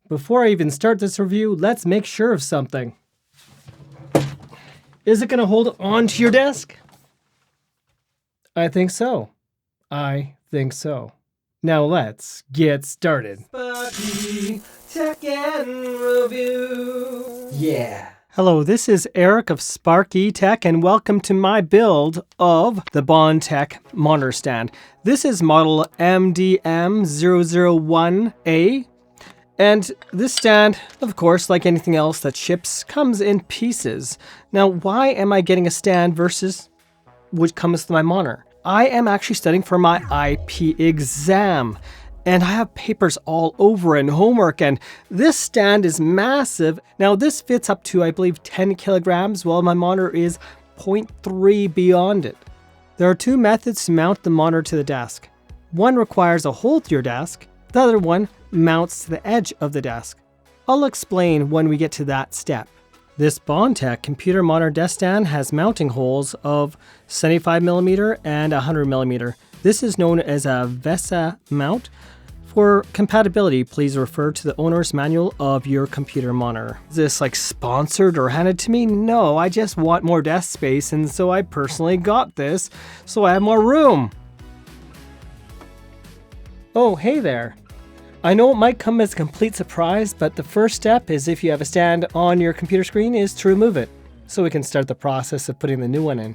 Before I even start this review, let's make sure of something. Is it going to hold on to your desk? I think so. I think so. Now let's get started. Sparky Tech and Review. Yeah. Hello, this is Eric of Sparky Tech, and welcome to my build of the Bontek monitor stand. This is model MDM001A. And this stand, of course, like anything else that ships, comes in pieces. Now, why am I getting a stand versus what comes to my monitor? I am actually studying for my IP exam, and I have papers all over and homework, and this stand is massive. Now, this fits up to, I believe, 10 kilograms, while my monitor is 0.3 beyond it. There are two methods to mount the monitor to the desk. One requires a hole through your desk. The other one mounts to the edge of the desk. I'll explain when we get to that step. This Bontek computer monitor desk stand has mounting holes of 75mm and 100mm. This is known as a VESA mount. For compatibility, please refer to the owner's manual of your computer monitor. Is this like sponsored or handed to me? No, I just want more desk space, and so I personally got this so I have more room. Oh, hey there. I know it might come as a complete surprise, but the first step is, if you have a stand on your computer screen, is to remove it, so we can start the process of putting the new one in.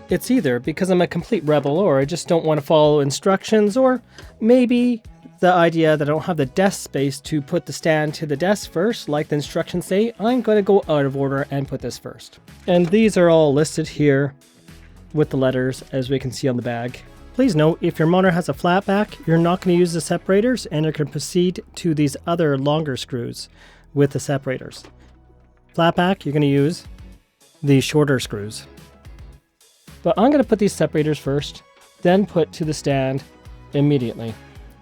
It's either because I'm a complete rebel, or I just don't want to follow instructions, or maybe the idea that I don't have the desk space to put the stand to the desk first, like the instructions say. I'm going to go out of order and put this first. And these are all listed here with the letters, as we can see on the bag. Please note, if your monitor has a flat back, you're not going to use the separators, and you're going to proceed to these other longer screws with the separators. Flat back, you're going to use these shorter screws. But I'm going to put these separators first, then put to the stand immediately.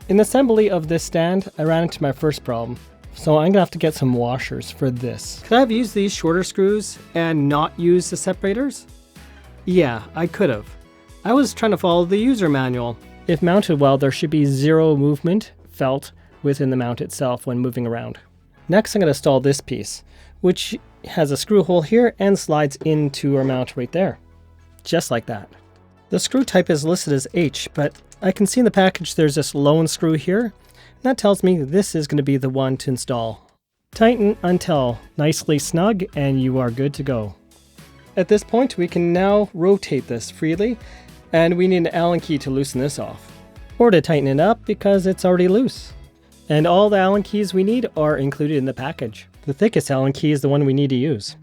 In the assembly of this stand, I ran into my first problem, so I'm going to have to get some washers for this. Could I have used these shorter screws and not use the separators? Yeah, I could have. I was trying to follow the user manual. If mounted well, there should be zero movement felt within the mount itself when moving around. Next, I'm going to install this piece, which has a screw hole here and slides into our mount right there. Just like that. The screw type is listed as H, but I can see in the package there's this lone screw here. And that tells me this is going to be the one to install. Tighten until nicely snug, and you are good to go. At this point, we can now rotate this freely, and we need an Allen key to loosen this off, or to tighten it up because it's already loose. And all the Allen keys we need are included in the package. The thickest Allen key is the one we need to use.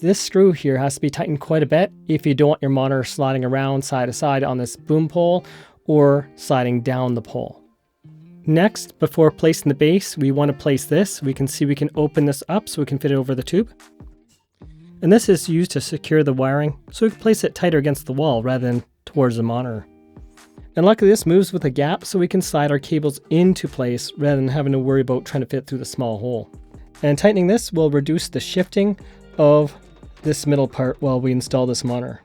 This screw here has to be tightened quite a bit if you don't want your monitor sliding around side to side on this boom pole or sliding down the pole. Next, before placing the base, we want to place this. We can see we can open this up so we can fit it over the tube. And this is used to secure the wiring, so we can place it tighter against the wall rather than towards the monitor. And luckily this moves with a gap, so we can slide our cables into place rather than having to worry about trying to fit through the small hole. And tightening this will reduce the shifting of this middle part while we install this monitor.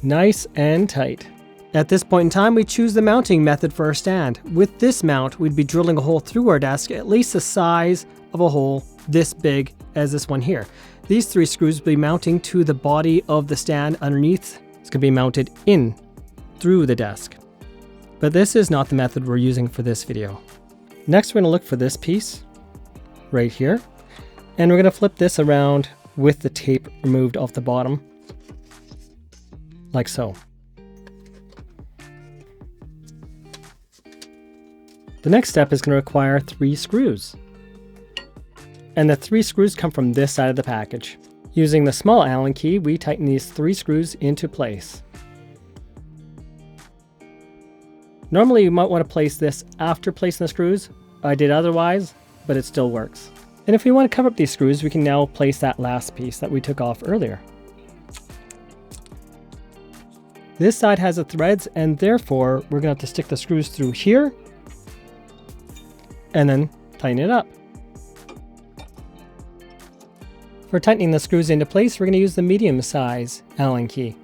Nice and tight. At this point in time, we choose the mounting method for our stand. With this mount, we'd be drilling a hole through our desk at least the size of a hole this big as this one here. These three screws will be mounting to the body of the stand underneath. It's going to be mounted in through the desk. But this is not the method we're using for this video. Next, we're going to look for this piece right here, and we're going to flip this around with the tape removed off the bottom, like so. The next step is going to require 3 screws. And the 3 screws come from this side of the package. Using the small Allen key, we tighten these 3 screws into place. Normally you might want to place this after placing the screws. I did otherwise, but it still works. And if we want to cover up these screws, we can now place that last piece that we took off earlier. This side has the threads, and therefore we're going to have to stick the screws through here and then tighten it up. For tightening the screws into place, we're going to use the medium size Allen key.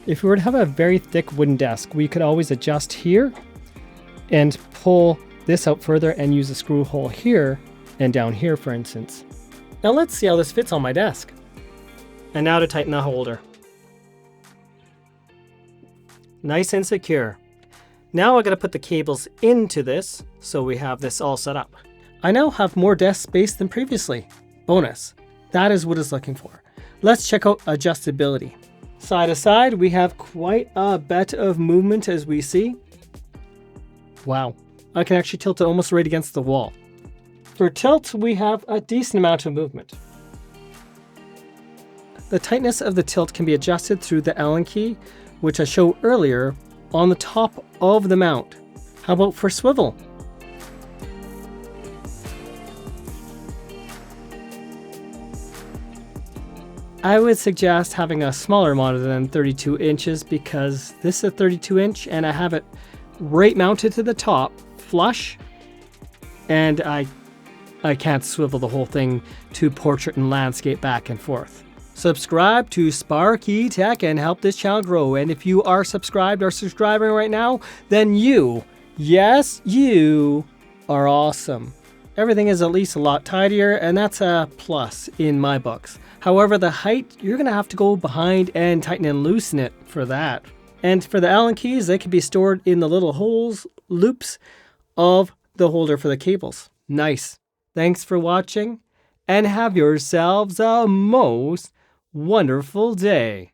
If we were to have a very thick wooden desk, we could always adjust here and pull this out further and use a screw hole here and down here, for instance. Now let's see how this fits on my desk. And now to tighten the holder. Nice and secure. Now I'm going to put the cables into this so we have this all set up. I now have more desk space than previously. Bonus. That is what it's looking for. Let's check out adjustability. Side to side, we have quite a bit of movement as we see. Wow. I can actually tilt it almost right against the wall. For tilt, we have a decent amount of movement. The tightness of the tilt can be adjusted through the Allen key, which I showed earlier on the top of the mount. How about for swivel? I would suggest having a smaller monitor than 32 inches because this is a 32 inch and I have it right mounted to the top, flush, and I can't swivel the whole thing to portrait and landscape back and forth. Subscribe to Sparky Tech and help this channel grow. And if you are subscribed or subscribing right now, then you, yes, you are awesome. Everything is at least a lot tidier, and that's a plus in my books. However, the height, you're going to have to go behind and tighten and loosen it for that. And for the Allen keys, they can be stored in the little holes, loops of the holder for the cables. Nice. Thanks for watching, and have yourselves a most wonderful day.